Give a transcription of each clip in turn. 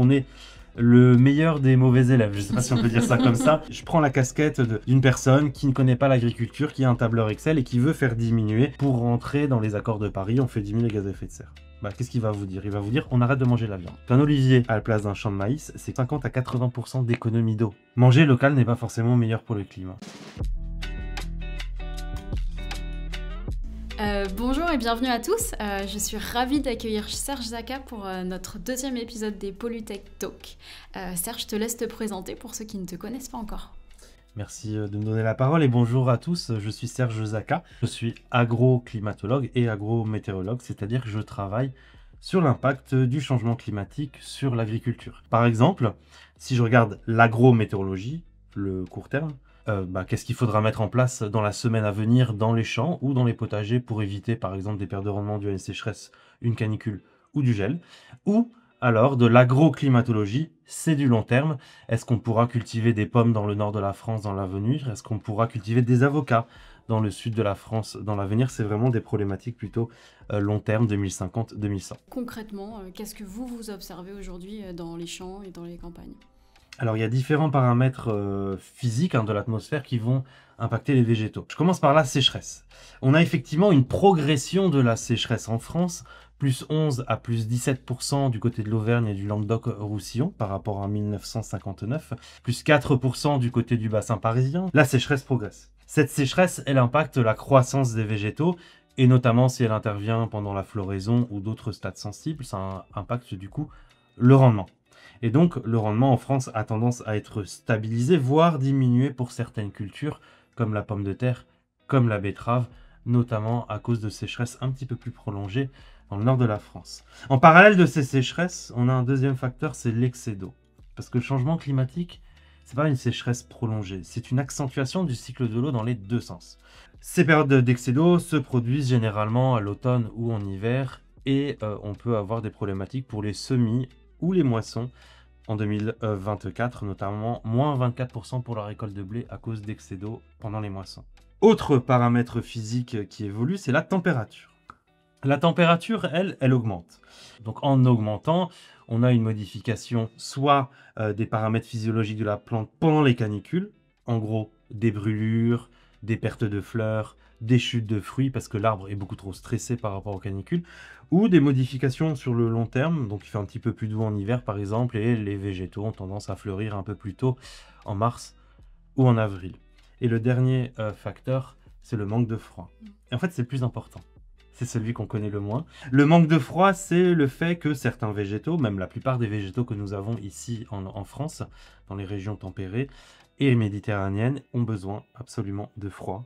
On est le meilleur des mauvais élèves, je ne sais pas si on peut dire ça comme ça. Je prends la casquette d'une personne qui ne connaît pas l'agriculture, qui a un tableur Excel et qui veut faire diminuer. Pour rentrer dans les accords de Paris, on fait diminuer les gaz à effet de serre. Qu'est-ce qu'il va vous dire? Il va vous dire on arrête de manger la viande. Un olivier à la place d'un champ de maïs, c'est 50 à 80% d'économie d'eau. Manger local n'est pas forcément meilleur pour le climat. Bonjour et bienvenue à tous, je suis ravie d'accueillir Serge Zaka pour notre deuxième épisode des Pollutech Talk. Serge, je te laisse te présenter pour ceux qui ne te connaissent pas encore. Merci de me donner la parole et bonjour à tous, je suis Serge Zaka, je suis agroclimatologue et agrométéorologue, c'est-à-dire que je travaille sur l'impact du changement climatique sur l'agriculture. Par exemple, si je regarde l'agrométéorologie, le court terme, qu'est-ce qu'il faudra mettre en place dans la semaine à venir dans les champs ou dans les potagers pour éviter par exemple des pertes de rendement dues à une sécheresse, une canicule ou du gel, ou alors de l'agroclimatologie, c'est du long terme. Est-ce qu'on pourra cultiver des pommes dans le nord de la France dans l'avenir? Est-ce qu'on pourra cultiver des avocats dans le sud de la France dans l'avenir? C'est vraiment des problématiques plutôt long terme, 2050-2100. Concrètement, qu'est-ce que vous observez aujourd'hui dans les champs et dans les campagnes? Alors, il y a différents paramètres physiques de l'atmosphère qui vont impacter les végétaux. Je commence par la sécheresse. On a effectivement une progression de la sécheresse en France, plus 11 à plus 17% du côté de l'Auvergne et du Languedoc-Roussillon par rapport à 1959, plus 4% du côté du bassin parisien. La sécheresse progresse. Cette sécheresse, elle impacte la croissance des végétaux, et notamment si elle intervient pendant la floraison ou d'autres stades sensibles, ça impacte du coup le rendement. Et donc, le rendement en France a tendance à être stabilisé, voire diminué pour certaines cultures, comme la pomme de terre, comme la betterave, notamment à cause de sécheresses un petit peu plus prolongées dans le nord de la France. En parallèle de ces sécheresses, on a un deuxième facteur, c'est l'excès d'eau. Parce que le changement climatique, c'est pas une sécheresse prolongée, c'est une accentuation du cycle de l'eau dans les deux sens. Ces périodes d'excès d'eau se produisent généralement à l'automne ou en hiver, et on peut avoir des problématiques pour les semis ou les moissons en 2024, notamment moins 24% pour la récolte de blé à cause d'excès d'eau pendant les moissons. Autre paramètre physique qui évolue, c'est la température. La température, elle augmente. Donc en augmentant, on a une modification soit des paramètres physiologiques de la plante pendant les canicules, en gros des brûlures, des pertes de fleurs, des chutes de fruits parce que l'arbre est beaucoup trop stressé par rapport aux canicules, ou des modifications sur le long terme, donc il fait un petit peu plus doux en hiver par exemple, et les végétaux ont tendance à fleurir un peu plus tôt en mars ou en avril. Et le dernier facteur, c'est le manque de froid. Et en fait, c'est le plus important. C'est celui qu'on connaît le moins. Le manque de froid, c'est le fait que certains végétaux, même la plupart des végétaux que nous avons ici en France, dans les régions tempérées et méditerranéennes, ont besoin absolument de froid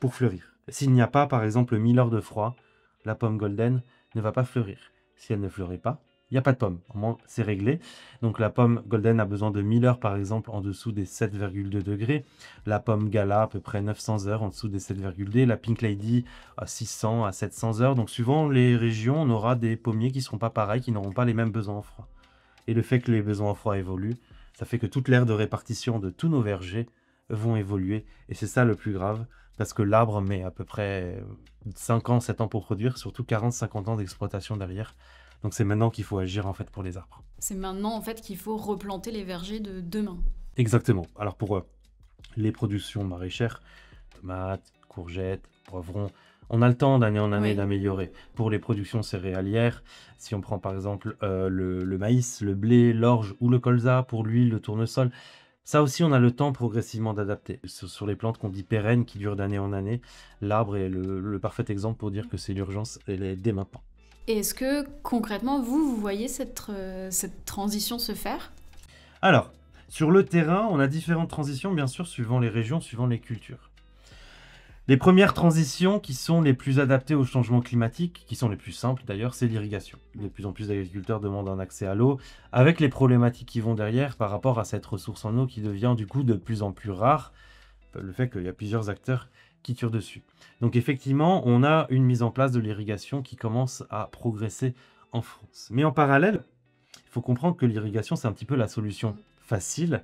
pour fleurir. S'il n'y a pas, par exemple, 1000 heures de froid, la pomme golden ne va pas fleurir. Si elle ne fleurit pas, il n'y a pas de pomme. Au moins, c'est réglé. Donc la pomme golden a besoin de 1000 heures, par exemple, en dessous des 7,2 degrés. La pomme gala, à peu près 900 heures en dessous des 7,2. La pink lady, à 600 à 700 heures. Donc suivant les régions, on aura des pommiers qui ne seront pas pareils, qui n'auront pas les mêmes besoins en froid. Et le fait que les besoins en froid évoluent, ça fait que toute l'aire de répartition de tous nos vergers vont évoluer. Et c'est ça le plus grave, parce que l'arbre met à peu près 5 ans, 7 ans pour produire, surtout 40-50 ans d'exploitation derrière. Donc c'est maintenant qu'il faut agir en fait pour les arbres. C'est maintenant en fait qu'il faut replanter les vergers de demain. Exactement. Alors pour les productions maraîchères, tomates, courgettes, poivrons, on a le temps d'année en année d'améliorer. Pour les productions céréalières, si on prend par exemple le maïs, le blé, l'orge ou le colza, pour l'huile, le tournesol, ça aussi on a le temps progressivement d'adapter. Sur les plantes qu'on dit pérennes, qui durent d'année en année, l'arbre est le parfait exemple pour dire que c'est l'urgence, elle est dès maintenant. Et est-ce que concrètement, vous voyez cette transition se faire? Alors, sur le terrain, on a différentes transitions, bien sûr, suivant les régions, suivant les cultures. Les premières transitions qui sont les plus adaptées au changement climatique, qui sont les plus simples d'ailleurs, c'est l'irrigation. De plus en plus d'agriculteurs demandent un accès à l'eau, avec les problématiques qui vont derrière par rapport à cette ressource en eau qui devient du coup de plus en plus rare, le fait qu'il y a plusieurs acteurs qui tirent dessus. Donc effectivement, on a une mise en place de l'irrigation qui commence à progresser en France. Mais en parallèle, il faut comprendre que l'irrigation, c'est un petit peu la solution facile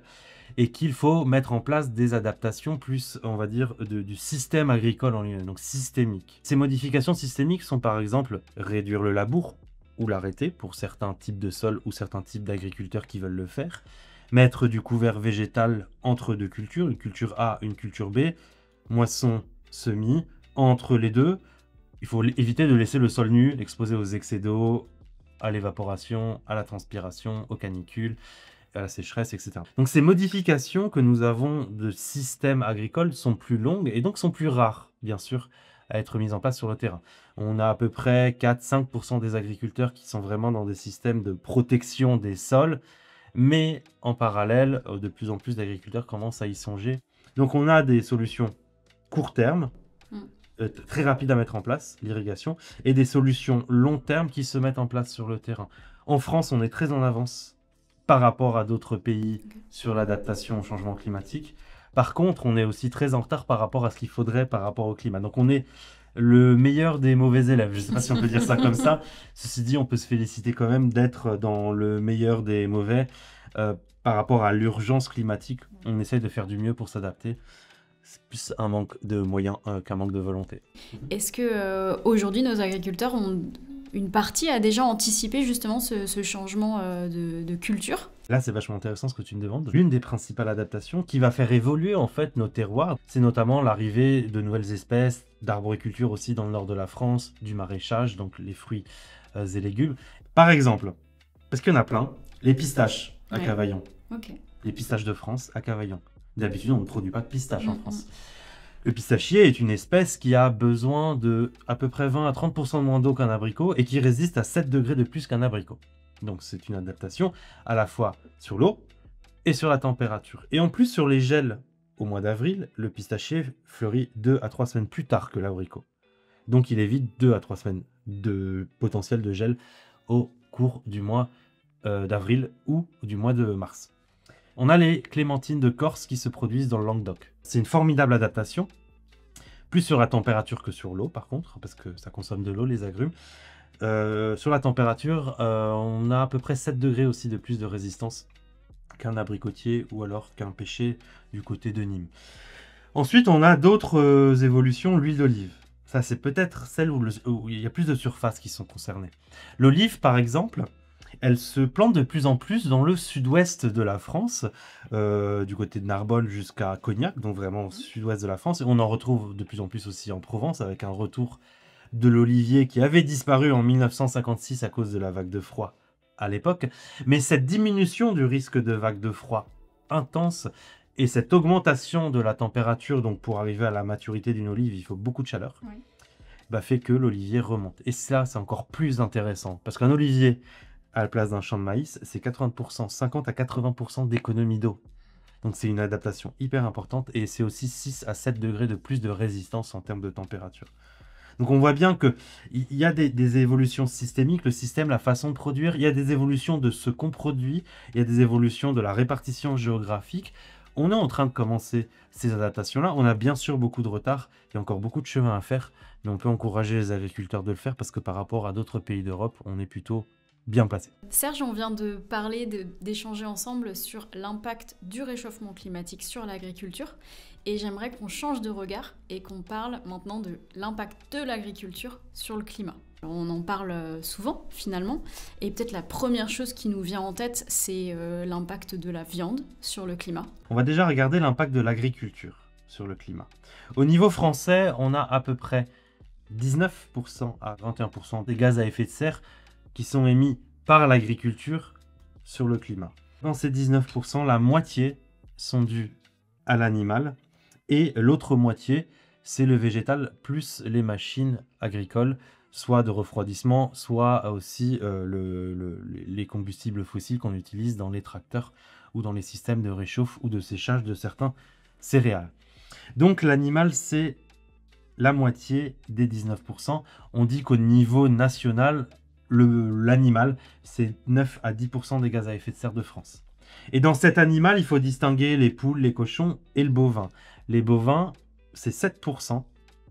et qu'il faut mettre en place des adaptations plus, on va dire, du système agricole en lui-même, donc systémique. Ces modifications systémiques sont par exemple réduire le labour, ou l'arrêter pour certains types de sols ou certains types d'agriculteurs qui veulent le faire. Mettre du couvert végétal entre deux cultures, une culture A, une culture B, moisson, semis, entre les deux. Il faut éviter de laisser le sol nu, exposé aux excès d'eau, à l'évaporation, à la transpiration, aux canicules, à la sécheresse, etc. Donc ces modifications que nous avons de systèmes agricoles sont plus longues et donc sont plus rares, bien sûr, à être mises en place sur le terrain. On a à peu près 4-5% des agriculteurs qui sont vraiment dans des systèmes de protection des sols, mais en parallèle, de plus en plus d'agriculteurs commencent à y songer. Donc on a des solutions court terme, très rapides à mettre en place, l'irrigation, et des solutions long terme qui se mettent en place sur le terrain. En France, on est très en avance par rapport à d'autres pays sur l'adaptation au changement climatique. Par contre, on est aussi très en retard par rapport à ce qu'il faudrait par rapport au climat. Donc on est le meilleur des mauvais élèves. Je ne sais pas si on peut dire ça comme ça. Ceci dit, on peut se féliciter quand même d'être dans le meilleur des mauvais. Par rapport à l'urgence climatique, on essaie de faire du mieux pour s'adapter. C'est plus un manque de moyens qu'un manque de volonté. Est-ce que aujourd'hui nos agriculteurs ont une partie a déjà anticipé justement ce changement de culture? Là, c'est vachement intéressant ce que tu me demandes. L'une des principales adaptations qui va faire évoluer en fait nos terroirs, c'est notamment l'arrivée de nouvelles espèces, d'arboriculture aussi dans le nord de la France, du maraîchage, donc les fruits et légumes. Par exemple, parce qu'il y en a plein, les pistaches à Cavaillon. Okay. Les pistaches de France à Cavaillon. D'habitude, on ne produit pas de pistaches en France. Le pistachier est une espèce qui a besoin de à peu près 20 à 30% de moins d'eau qu'un abricot et qui résiste à 7 degrés de plus qu'un abricot. Donc c'est une adaptation à la fois sur l'eau et sur la température. Et en plus sur les gels au mois d'avril, le pistachier fleurit 2 à 3 semaines plus tard que l'abricot. Donc il évite 2 à 3 semaines de potentiel de gel au cours du mois d'avril ou du mois de mars. On a les clémentines de Corse qui se produisent dans le Languedoc. C'est une formidable adaptation, plus sur la température que sur l'eau par contre, parce que ça consomme de l'eau les agrumes. Sur la température, on a à peu près 7 degrés aussi de plus de résistance qu'un abricotier ou alors qu'un pêcher du côté de Nîmes. Ensuite, on a d'autres évolutions, l'huile d'olive. Ça, c'est peut-être celle où il y a plus de surfaces qui sont concernées. L'olive, par exemple, elle se plante de plus en plus dans le sud-ouest de la France, du côté de Narbonne jusqu'à Cognac, donc vraiment au sud-ouest de la France. Et on en retrouve de plus en plus aussi en Provence, avec un retour de l'olivier qui avait disparu en 1956 à cause de la vague de froid à l'époque. Mais cette diminution du risque de vague de froid intense et cette augmentation de la température, donc pour arriver à la maturité d'une olive, il faut beaucoup de chaleur, fait que l'olivier remonte. Et ça, c'est encore plus intéressant, parce qu'un olivier à la place d'un champ de maïs, c'est 80%, 50 à 80% d'économie d'eau. Donc c'est une adaptation hyper importante et c'est aussi 6 à 7 degrés de plus de résistance en termes de température. Donc on voit bien qu'il y a des évolutions systémiques, le système, la façon de produire, il y a des évolutions de ce qu'on produit, il y a des évolutions de la répartition géographique. On est en train de commencer ces adaptations-là. On a bien sûr beaucoup de retard, il y a encore beaucoup de chemin à faire, mais on peut encourager les agriculteurs de le faire parce que par rapport à d'autres pays d'Europe, on est plutôt bien placé. Serge, on vient de parler, d'échanger ensemble sur l'impact du réchauffement climatique sur l'agriculture et j'aimerais qu'on change de regard et qu'on parle maintenant de l'impact de l'agriculture sur le climat. On en parle souvent finalement et peut-être la première chose qui nous vient en tête, c'est l'impact de la viande sur le climat. On va déjà regarder l'impact de l'agriculture sur le climat. Au niveau français, on a à peu près 19% à 21% des gaz à effet de serre qui sont émis par l'agriculture sur le climat. Dans ces 19%, la moitié sont dus à l'animal et l'autre moitié, c'est le végétal plus les machines agricoles, soit de refroidissement, soit aussi les combustibles fossiles qu'on utilise dans les tracteurs ou dans les systèmes de réchauffe ou de séchage de certains céréales. Donc l'animal, c'est la moitié des 19%. On dit qu'au niveau national, l'animal, c'est 9 à 10% des gaz à effet de serre de France. Et dans cet animal, il faut distinguer les poules, les cochons et le bovin. Les bovins, c'est 7%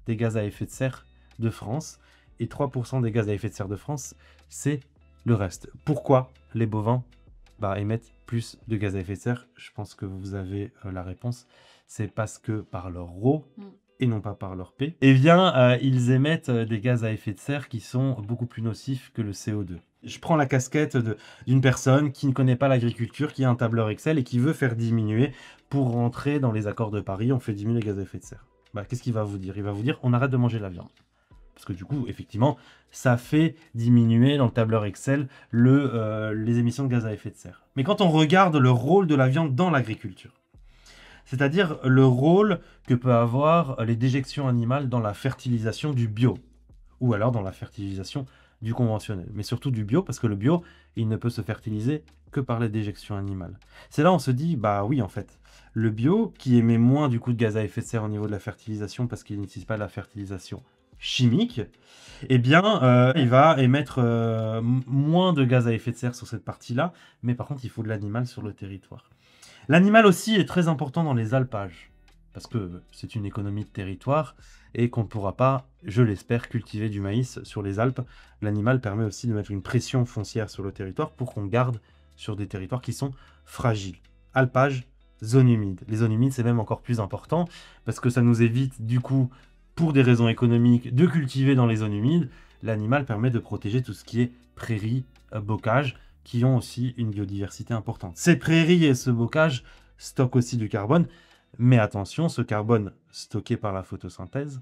des gaz à effet de serre de France. Et 3% des gaz à effet de serre de France, c'est le reste. Pourquoi les bovins émettent plus de gaz à effet de serre? Je pense que vous avez la réponse. C'est parce que par leur eau et non pas par leur P, eh bien, ils émettent des gaz à effet de serre qui sont beaucoup plus nocifs que le CO2. Je prends la casquette d'une personne qui ne connaît pas l'agriculture, qui a un tableur Excel et qui veut faire diminuer, pour rentrer dans les accords de Paris, on fait diminuer les gaz à effet de serre. Bah, qu'est-ce qu'il va vous dire? Il va vous dire, on arrête de manger de la viande. Parce que du coup, effectivement, ça fait diminuer dans le tableur Excel les émissions de gaz à effet de serre. Mais quand on regarde le rôle de la viande dans l'agriculture, c'est-à-dire le rôle que peut avoir les déjections animales dans la fertilisation du bio, ou alors dans la fertilisation du conventionnel, mais surtout du bio, parce que le bio, il ne peut se fertiliser que par les déjections animales. C'est là où on se dit, bah oui, en fait, le bio, qui émet moins du coup de gaz à effet de serre au niveau de la fertilisation, parce qu'il n'utilise pas de la fertilisation chimique, eh bien, il va émettre moins de gaz à effet de serre sur cette partie-là, mais par contre, il faut de l'animal sur le territoire. L'animal aussi est très important dans les alpages, parce que c'est une économie de territoire et qu'on ne pourra pas, je l'espère, cultiver du maïs sur les Alpes. L'animal permet aussi de mettre une pression foncière sur le territoire pour qu'on garde sur des territoires qui sont fragiles. Alpage, zone humide. Les zones humides, c'est même encore plus important, parce que ça nous évite, du coup, pour des raisons économiques, de cultiver dans les zones humides. L'animal permet de protéger tout ce qui est prairies, bocage, qui ont aussi une biodiversité importante. Ces prairies et ce bocage stockent aussi du carbone, mais attention, ce carbone stocké par la photosynthèse,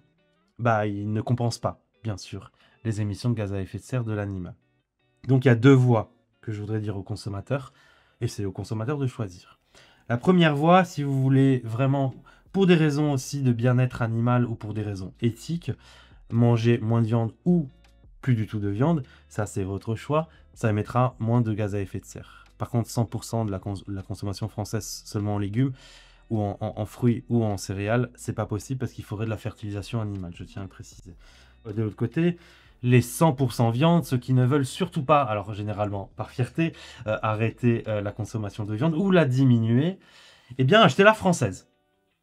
bah, il ne compense pas, bien sûr, les émissions de gaz à effet de serre de l'animal. Donc il y a deux voies que je voudrais dire aux consommateurs, et c'est aux consommateurs de choisir. La première voie, si vous voulez vraiment, pour des raisons aussi de bien-être animal ou pour des raisons éthiques, manger moins de viande ou plus du tout de viande, ça c'est votre choix, ça émettra moins de gaz à effet de serre. Par contre, 100% de la consommation française seulement en légumes, ou en fruits ou en céréales, c'est pas possible parce qu'il faudrait de la fertilisation animale, je tiens à le préciser. De l'autre côté, les 100% viande, ceux qui ne veulent surtout pas, alors généralement par fierté, arrêter la consommation de viande ou la diminuer, eh bien achetez-la française.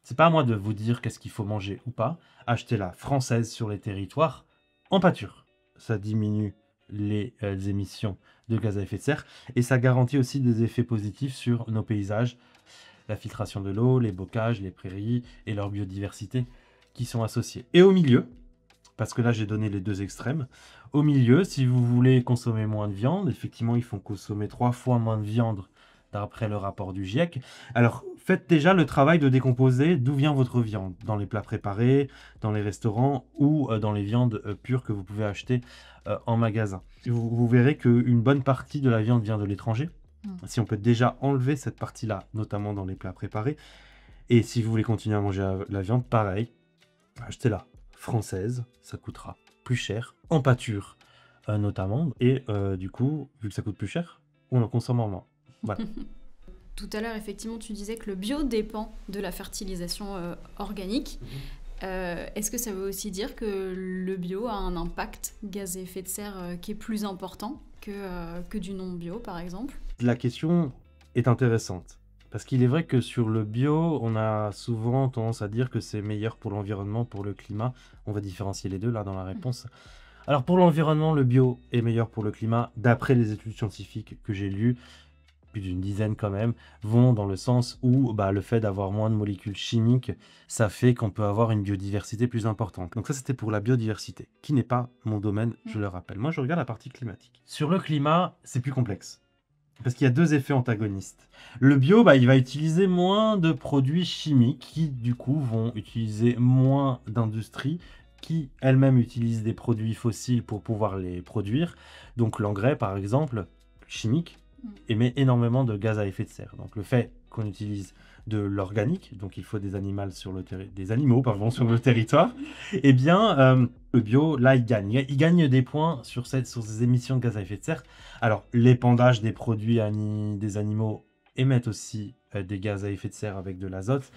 C'est pas à moi de vous dire qu'est-ce qu'il faut manger ou pas, achetez-la française sur les territoires en pâture. Ça diminue les émissions de gaz à effet de serre et ça garantit aussi des effets positifs sur nos paysages, la filtration de l'eau, les bocages, les prairies et leur biodiversité qui sont associés. Et au milieu, parce que là j'ai donné les deux extrêmes, au milieu, si vous voulez consommer moins de viande, effectivement il faut consommer 3 fois moins de viande d'après le rapport du GIEC. Alors faites déjà le travail de décomposer d'où vient votre viande, dans les plats préparés, dans les restaurants ou dans les viandes pures que vous pouvez acheter en magasin. Vous verrez qu'une bonne partie de la viande vient de l'étranger. Si on peut déjà enlever cette partie-là, notamment dans les plats préparés. Et si vous voulez continuer à manger la viande, pareil, achetez-la française, ça coûtera plus cher, en pâture notamment. Et du coup, vu que ça coûte plus cher, on en consomme moins. Voilà. Tout à l'heure, effectivement, tu disais que le bio dépend de la fertilisation organique. Est-ce que ça veut aussi dire que le bio a un impact gaz à effet de serre qui est plus important que du non-bio, par exemple? La question est intéressante, parce qu'il est vrai que sur le bio, on a souvent tendance à dire que c'est meilleur pour l'environnement, pour le climat. On va différencier les deux là dans la réponse. Alors pour l'environnement, le bio est meilleur pour le climat, d'après les études scientifiques que j'ai lues, plus d'une dizaine quand même, vont dans le sens où le fait d'avoir moins de molécules chimiques, ça fait qu'on peut avoir une biodiversité plus importante. Donc ça, c'était pour la biodiversité, qui n'est pas mon domaine, je le rappelle. Moi, je regarde la partie climatique. Sur le climat, c'est plus complexe, parce qu'il y a deux effets antagonistes. Le bio, il va utiliser moins de produits chimiques, qui du coup vont utiliser moins d'industries, qui elles-mêmes utilisent des produits fossiles pour pouvoir les produire. Donc l'engrais, par exemple, chimique, émet énormément de gaz à effet de serre. Donc le fait qu'on utilise de l'organique, donc il faut des animaux sur le territoire, eh bien le bio, là, il gagne. Il gagne des points sur ces émissions de gaz à effet de serre. Alors l'épandage des produits des animaux émettent aussi des gaz à effet de serre avec de l'azote,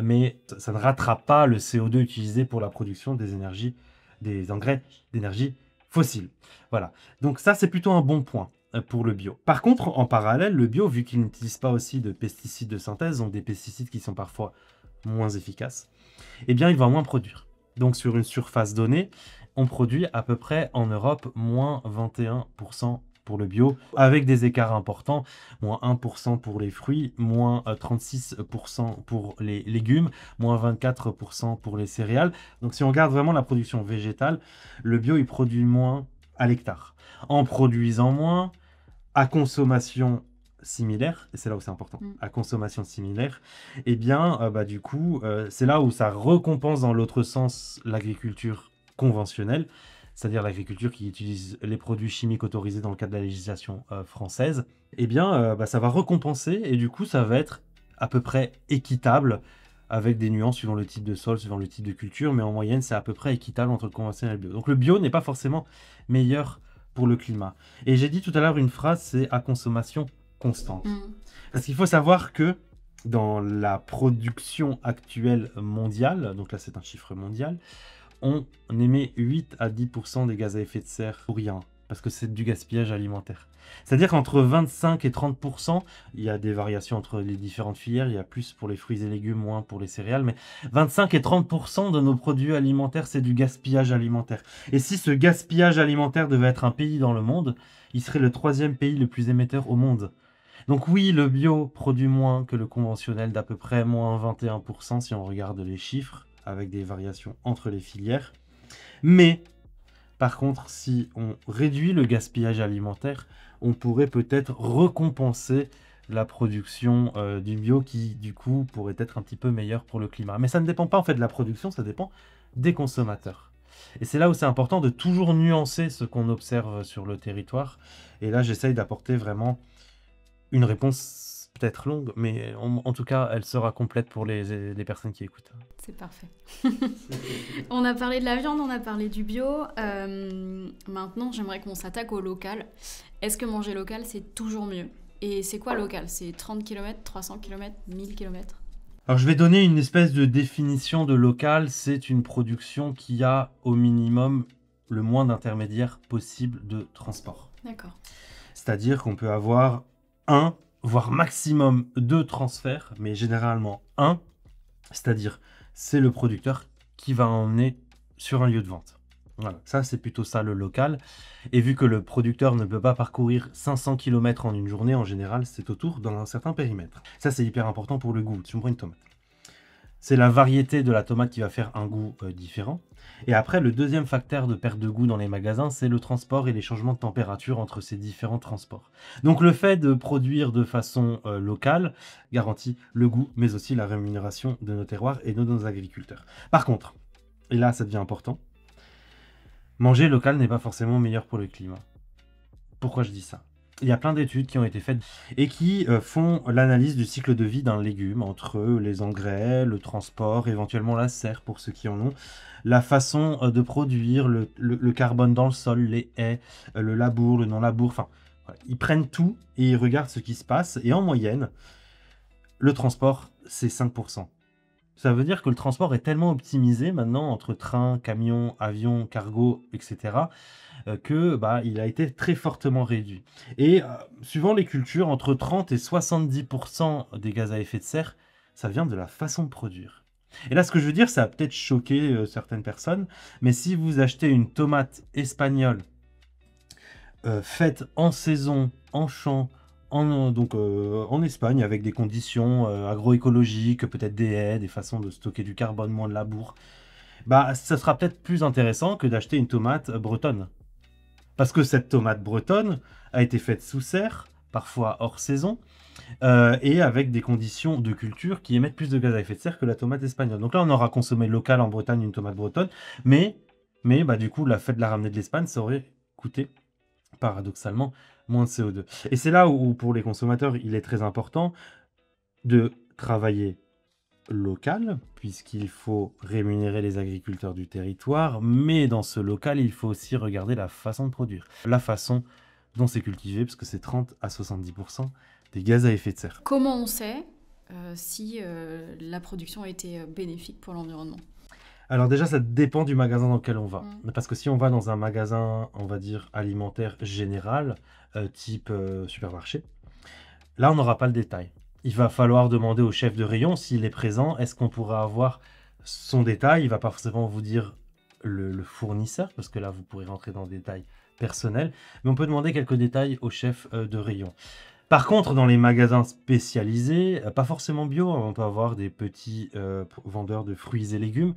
mais ça ne rattrape pas le CO2 utilisé pour la production des engrais d'énergie fossile. Voilà. Donc ça, c'est plutôt un bon point pour le bio. Par contre, en parallèle, le bio, vu qu'il n'utilise pas aussi de pesticides de synthèse, donc des pesticides qui sont parfois moins efficaces, eh bien, il va moins produire. Donc, sur une surface donnée, on produit à peu près en Europe moins 21% pour le bio, avec des écarts importants, moins 1% pour les fruits, moins 36% pour les légumes, moins 24% pour les céréales. Donc si on regarde vraiment la production végétale, le bio il produit moins à l'hectare. En produisant moins, à consommation similaire, et c'est là où c'est important, à consommation similaire, et bien du coup, c'est là où ça récompense dans l'autre sens l'agriculture conventionnelle, c'est-à-dire l'agriculture qui utilise les produits chimiques autorisés dans le cadre de la législation française, et bien ça va récompenser, et du coup ça va être à peu près équitable, avec des nuances suivant le type de sol, suivant le type de culture, mais en moyenne c'est à peu près équitable entre le conventionnel et le bio. Donc le bio n'est pas forcément meilleur pour le climat. Et j'ai dit tout à l'heure une phrase, c'est à consommation constante. Parce qu'il faut savoir que dans la production actuelle mondiale, donc là c'est un chiffre mondial, on émet 8 à 10% des gaz à effet de serre pour rien, parce que c'est du gaspillage alimentaire. C'est-à-dire qu'entre 25 et 30%, il y a des variations entre les différentes filières, il y a plus pour les fruits et légumes, moins pour les céréales, mais 25 et 30% de nos produits alimentaires, c'est du gaspillage alimentaire. Et si ce gaspillage alimentaire devait être un pays dans le monde, il serait le 3e pays le plus émetteur au monde. Donc oui, le bio produit moins que le conventionnel, d'à peu près moins 21% si on regarde les chiffres, avec des variations entre les filières. Mais, par contre, si on réduit le gaspillage alimentaire, on pourrait peut-être récompenser la production du bio qui, du coup, pourrait être un petit peu meilleure pour le climat. Mais ça ne dépend pas en fait de la production, ça dépend des consommateurs. Et c'est là où c'est important de toujours nuancer ce qu'on observe sur le territoire. Et là, j'essaye d'apporter vraiment une réponse peut-être longue, mais en tout cas, elle sera complète pour les personnes qui écoutent. C'est parfait. On a parlé de la viande, on a parlé du bio. Maintenant, j'aimerais qu'on s'attaque au local. Est-ce que manger local, c'est toujours mieux? Et c'est quoi local? C'est 30 km, 300 km, 1000 km? Alors, je vais donner une espèce de définition de local. C'est une production qui a au minimum le moins d'intermédiaires possible de transport. D'accord. C'est-à-dire qu'on peut avoir un, voire maximum 2 transferts, mais généralement un, c'est-à-dire c'est le producteur qui va emmener sur un lieu de vente. Voilà, ça c'est plutôt ça le local. Et vu que le producteur ne peut pas parcourir 500 km en une journée, en général c'est autour d'un certain périmètre. Ça c'est hyper important pour le goût. Si on prend une tomate, c'est la variété de la tomate qui va faire un goût différent. Et après, le deuxième facteur de perte de goût dans les magasins, c'est le transport et les changements de température entre ces différents transports. Donc le fait de produire de façon locale garantit le goût, mais aussi la rémunération de nos terroirs et de nos agriculteurs. Par contre, et là ça devient important, manger local n'est pas forcément meilleur pour le climat. Pourquoi je dis ça ? Il y a plein d'études qui ont été faites et qui font l'analyse du cycle de vie d'un légume entre les engrais, le transport, éventuellement la serre pour ceux qui en ont, la façon de produire, le carbone dans le sol, les haies, le labour, le non-labour, enfin, voilà. Ils prennent tout et ils regardent ce qui se passe et en moyenne, le transport, c'est 5%. Ça veut dire que le transport est tellement optimisé maintenant entre train, camion, avion, cargo, etc., que il a été très fortement réduit. Et suivant les cultures, entre 30 et 70% des gaz à effet de serre, ça vient de la façon de produire. Et là, ce que je veux dire, ça a peut-être choqué certaines personnes, mais si vous achetez une tomate espagnole faite en saison, en champ, en Espagne, avec des conditions agroécologiques, peut-être des haies, des façons de stocker du carbone, moins de labour, ça sera peut-être plus intéressant que d'acheter une tomate bretonne. Parce que cette tomate bretonne a été faite sous serre, parfois hors saison, et avec des conditions de culture qui émettent plus de gaz à effet de serre que la tomate espagnole. Donc là, on aura consommé local en Bretagne une tomate bretonne, mais du coup, la fait de la ramener de l'Espagne, ça aurait coûté, paradoxalement, moins de CO2. Et c'est là où, pour les consommateurs, il est très important de travailler local, puisqu'il faut rémunérer les agriculteurs du territoire, mais dans ce local, il faut aussi regarder la façon de produire, la façon dont c'est cultivé, parce que c'est 30 à 70% des gaz à effet de serre. Comment on sait si la production a été bénéfique pour l'environnement ? Alors déjà, ça dépend du magasin dans lequel on va. Parce que si on va dans un magasin, on va dire, alimentaire général, type supermarché, là, on n'aura pas le détail. Il va falloir demander au chef de rayon s'il est présent. Est-ce qu'on pourra avoir son détail? Il ne va pas forcément vous dire le fournisseur, parce que là, vous pourrez rentrer dans le détail personnel, mais on peut demander quelques détails au chef de rayon. Par contre, dans les magasins spécialisés, pas forcément bio, on peut avoir des petits vendeurs de fruits et légumes.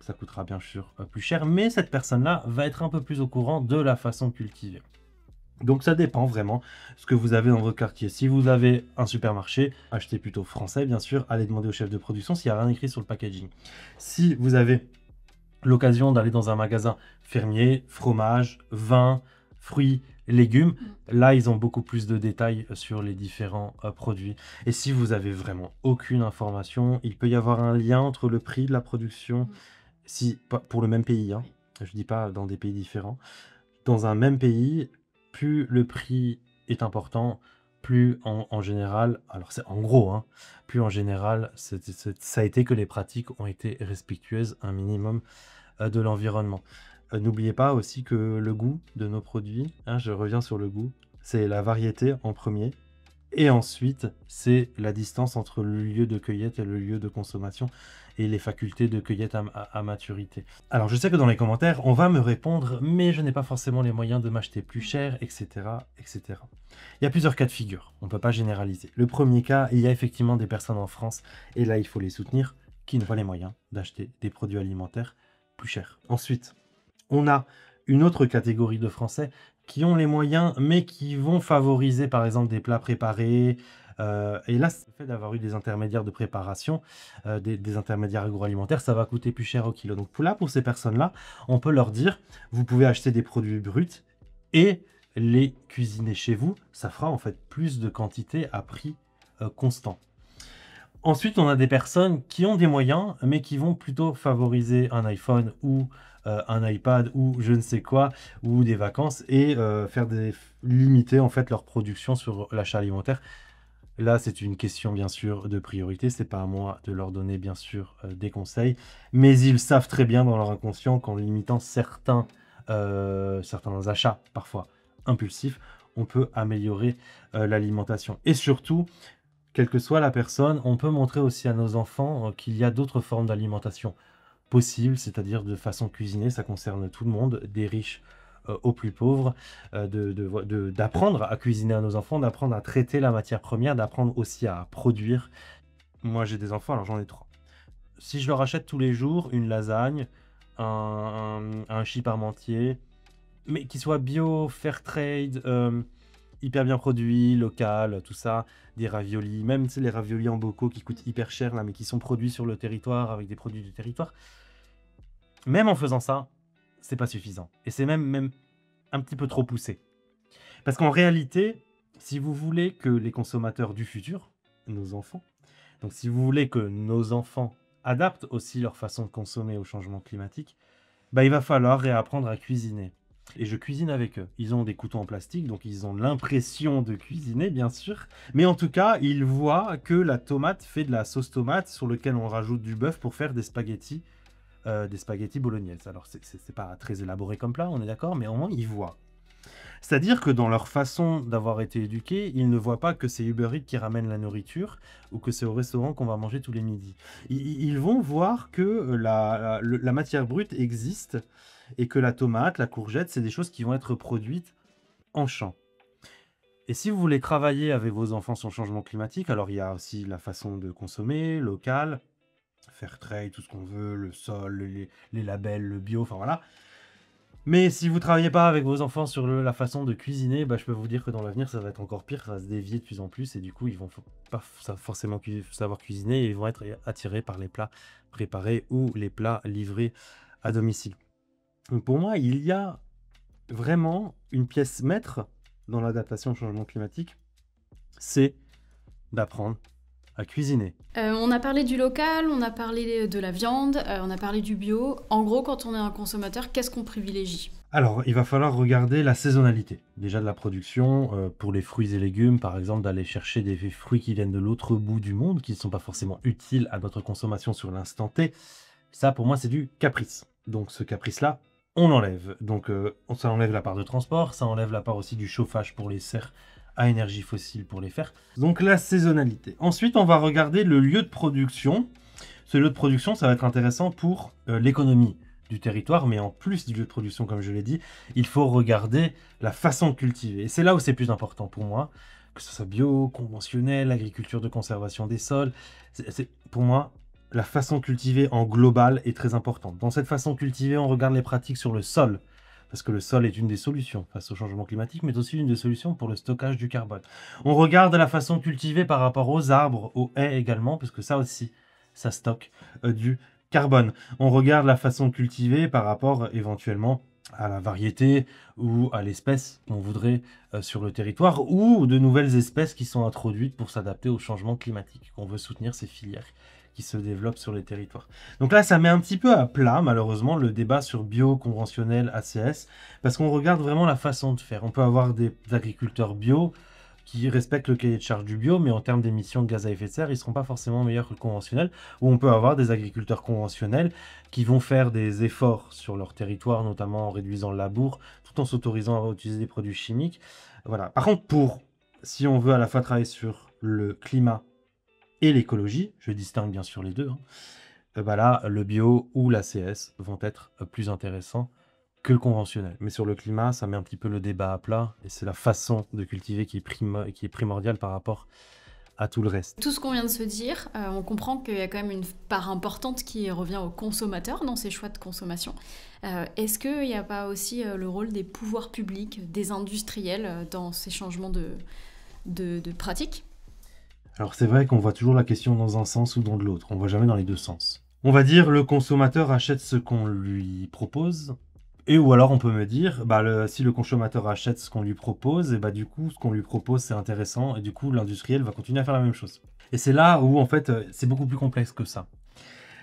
Ça coûtera bien sûr plus cher, mais cette personne-là va être un peu plus au courant de la façon de cultiver. Donc ça dépend vraiment ce que vous avez dans votre quartier. Si vous avez un supermarché, achetez plutôt français bien sûr, allez demander au chef de production s'il n'y a rien écrit sur le packaging. Si vous avez l'occasion d'aller dans un magasin fermier, fromage, vin, fruits, légumes, là ils ont beaucoup plus de détails sur les différents produits. Et si vous avez vraiment aucune information, il peut y avoir un lien entre le prix de la production, si pour le même pays, hein, je dis pas dans des pays différents, dans un même pays, plus le prix est important, plus en général, alors c'est en gros, hein, plus en général, ça a été que les pratiques ont été respectueuses un minimum de l'environnement. N'oubliez pas aussi que le goût de nos produits, hein, je reviens sur le goût, c'est la variété en premier, et ensuite c'est la distance entre le lieu de cueillette et le lieu de consommation, et les facultés de cueillette à maturité. Alors je sais que dans les commentaires, on va me répondre, mais je n'ai pas forcément les moyens de m'acheter plus cher, etc., etc. Il y a plusieurs cas de figure, on ne peut pas généraliser. Le premier cas, il y a effectivement des personnes en France, et là il faut les soutenir, qui n'ont pas les moyens d'acheter des produits alimentaires plus chers. Ensuite, on a une autre catégorie de Français qui ont les moyens, mais qui vont favoriser par exemple des plats préparés. Et là, le fait d'avoir eu des intermédiaires de préparation, des intermédiaires agroalimentaires, ça va coûter plus cher au kilo. Donc pour ces personnes-là, on peut leur dire, vous pouvez acheter des produits bruts et les cuisiner chez vous. Ça fera en fait plus de quantité à prix constant. Ensuite, on a des personnes qui ont des moyens, mais qui vont plutôt favoriser un iPhone ou un iPad ou je ne sais quoi, ou des vacances, et limiter en fait leur production sur l'achat alimentaire. Là, c'est une question bien sûr de priorité, c'est pas à moi de leur donner bien sûr des conseils, mais ils savent très bien dans leur inconscient qu'en limitant certains achats, parfois impulsifs, on peut améliorer l'alimentation. Et surtout, quelle que soit la personne, on peut montrer aussi à nos enfants qu'il y a d'autres formes d'alimentation possibles, c'est-à-dire de façon cuisinée, ça concerne tout le monde, des riches aux plus pauvres, d'apprendre à cuisiner à nos enfants, d'apprendre à traiter la matière première, d'apprendre aussi à produire. Moi j'ai des enfants, alors j'en ai 3. Si je leur achète tous les jours une lasagne, un chip parmentier, mais qui soit bio, fair trade, hyper bien produit, local, tout ça, des raviolis, même les raviolis en bocaux qui coûtent hyper cher là, mais qui sont produits sur le territoire avec des produits du territoire. Même en faisant ça, c'est pas suffisant. Et c'est même un petit peu trop poussé. Parce qu'en réalité, si vous voulez que les consommateurs du futur, nos enfants, donc si vous voulez que nos enfants adaptent aussi leur façon de consommer au changement climatique, bah, il va falloir réapprendre à cuisiner. Et je cuisine avec eux. Ils ont des couteaux en plastique, donc ils ont l'impression de cuisiner, bien sûr. Mais en tout cas, ils voient que la tomate fait de la sauce tomate sur laquelle on rajoute du bœuf pour faire des spaghettis bolognaises. Alors, c'est pas très élaboré comme plat, on est d'accord, mais au moins, ils voient. C'est-à-dire que dans leur façon d'avoir été éduqués, ils ne voient pas que c'est Uber Eats qui ramène la nourriture ou que c'est au restaurant qu'on va manger tous les midis. Ils vont voir que la matière brute existe et que la tomate, la courgette, c'est des choses qui vont être produites en champ. Et si vous voulez travailler avec vos enfants sur le changement climatique, alors il y a aussi la façon de consommer, local, fair trade, tout ce qu'on veut, le sol, les labels, le bio, enfin voilà. Mais si vous ne travaillez pas avec vos enfants sur la façon de cuisiner, bah, je peux vous dire que dans l'avenir, ça va être encore pire, ça va se dévier de plus en plus, et du coup, ils vont pas forcément savoir cuisiner, et ils vont être attirés par les plats préparés ou les plats livrés à domicile. Donc pour moi, il y a vraiment une pièce maître dans l'adaptation au changement climatique, c'est d'apprendre à cuisiner. On a parlé du local, on a parlé de la viande, on a parlé du bio. En gros, quand on est un consommateur, qu'est-ce qu'on privilégie ? Alors, il va falloir regarder la saisonnalité, déjà de la production, pour les fruits et légumes, par exemple, d'aller chercher des fruits qui viennent de l'autre bout du monde, qui ne sont pas forcément utiles à notre consommation sur l'instant T. Ça, pour moi, c'est du caprice. Donc, ce caprice-là, on l'enlève. Donc, ça enlève la part de transport, ça enlève la part aussi du chauffage pour les serres à énergie fossile pour les faire. Donc, la saisonnalité. Ensuite, on va regarder le lieu de production. Ce lieu de production, ça va être intéressant pour l'économie du territoire, mais en plus du lieu de production, comme je l'ai dit, il faut regarder la façon de cultiver. Et c'est là où c'est plus important pour moi, que ce soit bio, conventionnel, agriculture de conservation des sols. Pour moi, la façon de cultiver en global est très importante. Dans cette façon de cultiver, on regarde les pratiques sur le sol, parce que le sol est une des solutions face au changement climatique, mais aussi une des solutions pour le stockage du carbone. On regarde la façon de cultiver par rapport aux arbres, aux haies également, parce que ça aussi, ça stocke du carbone. On regarde la façon de cultiver par rapport éventuellement à la variété ou à l'espèce qu'on voudrait sur le territoire, ou de nouvelles espèces qui sont introduites pour s'adapter au changement climatique. On veut soutenir ces filières qui se développent sur les territoires. Donc là, ça met un petit peu à plat, malheureusement, le débat sur bio, conventionnel, ACS, parce qu'on regarde vraiment la façon de faire. On peut avoir des agriculteurs bio qui respectent le cahier de charge du bio, mais en termes d'émissions de gaz à effet de serre, ils ne seront pas forcément meilleurs que le conventionnel, ou on peut avoir des agriculteurs conventionnels qui vont faire des efforts sur leur territoire, notamment en réduisant le labour, tout en s'autorisant à utiliser des produits chimiques. Voilà. Par contre, si on veut à la fois travailler sur le climat et l'écologie, je distingue bien sûr les deux, là, le bio ou l'ACS vont être plus intéressants que le conventionnel. Mais sur le climat, ça met un petit peu le débat à plat, et c'est la façon de cultiver qui est primordiale par rapport à tout le reste. Tout ce qu'on vient de se dire, on comprend qu'il y a quand même une part importante qui revient aux consommateurs dans ces choix de consommation. Est-ce qu'il n'y a pas aussi le rôle des pouvoirs publics, des industriels dans ces changements de pratiques ? Alors c'est vrai qu'on voit toujours la question dans un sens ou dans l'autre, on ne voit jamais dans les deux sens. On va dire le consommateur achète ce qu'on lui propose, et ou alors on peut me dire, si le consommateur achète ce qu'on lui propose, et du coup ce qu'on lui propose c'est intéressant, et du coup l'industriel va continuer à faire la même chose. Et c'est là où en fait c'est beaucoup plus complexe que ça.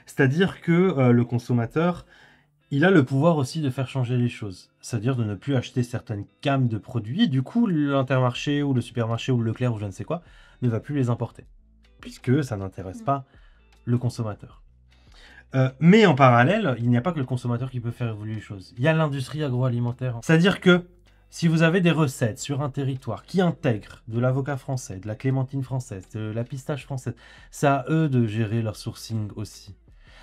C'est-à-dire que le consommateur, il a le pouvoir aussi de faire changer les choses. C'est-à-dire de ne plus acheter certaines gammes de produits, du coup l'Intermarché ou le supermarché ou le Leclerc ou je ne sais quoi, ne va plus les importer, puisque ça n'intéresse pas le consommateur. Mais en parallèle, il n'y a pas que le consommateur qui peut faire évoluer les choses. Il y a l'industrie agroalimentaire. C'est-à-dire que si vous avez des recettes sur un territoire qui intègrent de l'avocat français, de la clémentine française, de la pistache française, c'est à eux de gérer leur sourcing aussi.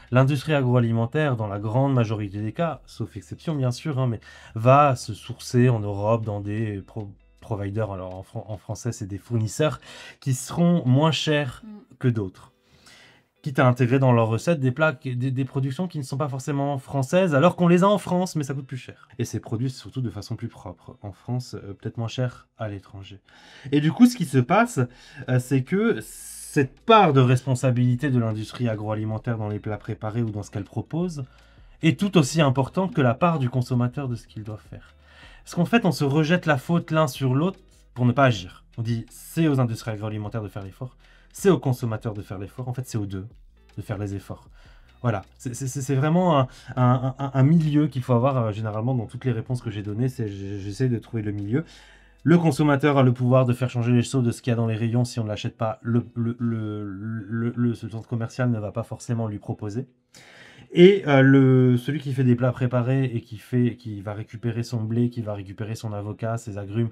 L'industrie agroalimentaire, dans la grande majorité des cas, sauf exception bien sûr, mais va se sourcer en Europe dans des providers, alors en français c'est des fournisseurs, qui seront moins chers que d'autres. Quitte à intégrer dans leurs recettes des plats, des productions qui ne sont pas forcément françaises, alors qu'on les a en France, mais ça coûte plus cher. Et c'est produit surtout de façon plus propre. En France, peut-être moins cher à l'étranger. Et du coup, ce qui se passe, c'est que cette part de responsabilité de l'industrie agroalimentaire dans les plats préparés ou dans ce qu'elle propose est tout aussi importante que la part du consommateur de ce qu'il doit faire. Parce qu'en fait, on se rejette la faute l'un sur l'autre pour ne pas agir. On dit, c'est aux industries agroalimentaires de faire l'effort. C'est aux consommateurs de faire l'effort. En fait, c'est aux deux de faire les efforts. Voilà, c'est vraiment un milieu qu'il faut avoir généralement dans toutes les réponses que j'ai données. J'essaie de trouver le milieu. Le consommateur a le pouvoir de faire changer les choses de ce qu'il y a dans les rayons si on ne l'achète pas. Ce centre commercial ne va pas forcément lui proposer. Et celui qui fait des plats préparés et qui va récupérer son blé, qui va récupérer son avocat, ses agrumes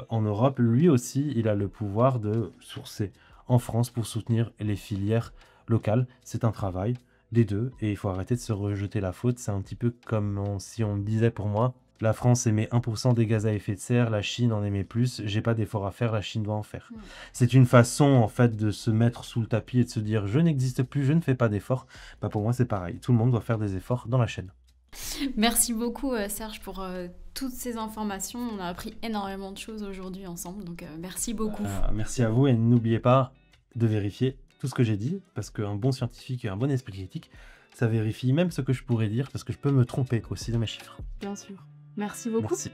en Europe, lui aussi, il a le pouvoir de sourcer en France pour soutenir les filières locales. C'est un travail des deux et il faut arrêter de se rejeter la faute. C'est un petit peu comme si on me disait pour moi, la France émet 1% des gaz à effet de serre, la Chine en émet plus, j'ai pas d'effort à faire, la Chine doit en faire. C'est une façon en fait de se mettre sous le tapis et de se dire je n'existe plus, je ne fais pas d'efforts. Pour moi c'est pareil, tout le monde doit faire des efforts dans la chaîne. Merci beaucoup Serge pour toutes ces informations. On a appris énormément de choses aujourd'hui ensemble, donc merci beaucoup. Merci à vous et n'oubliez pas de vérifier tout ce que j'ai dit, parce qu'un bon scientifique et un bon esprit critique, ça vérifie même ce que je pourrais dire, parce que je peux me tromper aussi de mes chiffres. Bien sûr. Merci beaucoup. Merci.